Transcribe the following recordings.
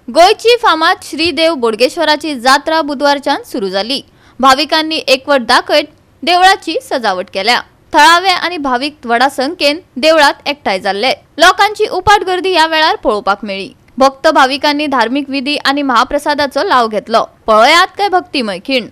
गोयची फामाद श्री देव बोडगेश्वराची जात्रा बुधवारच्यान सुरू जाली। भाविकांनी एकवट दाखयत देवळाची सजावट केल्या। थळावे आणि भाविक व्हडा संख्येन देवळात एकठांय जाल्ले। लोकांची उपाट गर्दी या वेळार पळोवपाक मेळ्ळी। भक्त भाविकांनी धार्मिक विधी आणि महाप्रसादाचो लाव घेतलो। पळयात काय भक्तिमय खीण।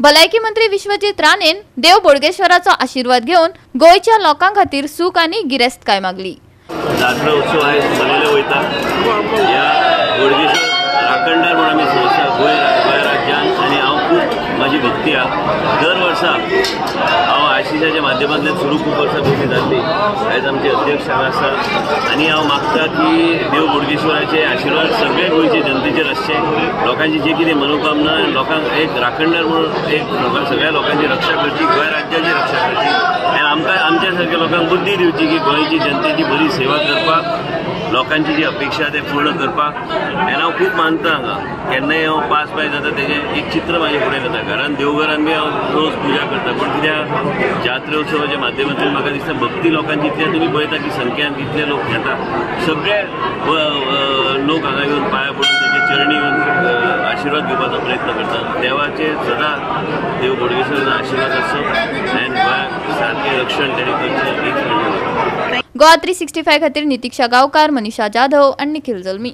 भलायकी मंत्री विश्वजीत राणेन देव बोडगेश्वराचो आशीर्वाद घेवन गोयच्या लोकां खातीर सुख आणि गिरेस्तकाय मागली। जात्रा उत्सव आहे मनवले वयता या बोडगेश्वर राखणदार म्हणून आमी संस्था गोंय राज्यांत आनी हांव खूब म्हाजी भक्ती आहा। दर वर्सा हांव आशिशाच्या माध्यमांतल्यान सुरू खूब वर्सां भक्ती जाल्ली। आयज आमचे अध्यक्ष हांगा आसात आनी हांव मागता की देव बोडगेश्वराचे आशिर्वाद सगळे गोंयचे जनतेचेर आसचे। लोकांची जे कितें मनोकामना लोकांक एक राखणदार म्हणून एक सगळ्या लोकांची रक्षा करची, गोंय राज्याची रक्षा करची आनी आमकां आमच्या सारक्या लोकांक बुद्धी दिवची की गोंयची जनतेची बरी सेवा करपाक, लोकांची जी अपेक्षा ते पूर्ण करपाक। आनी हांव खूब मानता हांगा केन्नाय हांव पास बाय जाता तेजें एक चित्र म्हाजे फुडें जाता। घरान देवघरान बी हांव रोज पुजा करता, पण कित्याक जात्रा उत्सवाच्या माध्यमांतल्यान म्हाका दिसता भक्ती लोकांची इतल्या तुमी पळयता की संख्यान कितले लोक येता। सगळे लोक हांगा येवन पांयां पडून तांचे चरणी येवन आशिर्वाद घेवपाचो प्रयत्न करतात। देवाचे सदां देव बोडगेश्वराचो आशिर्वाद आसचो आनी गोंयाक सारकें रक्षण तेणी करचें हीच गोवा 365 खातीर नितीक्षा गांवकार, मनीषा जाधव आणि निखिल जल्मी।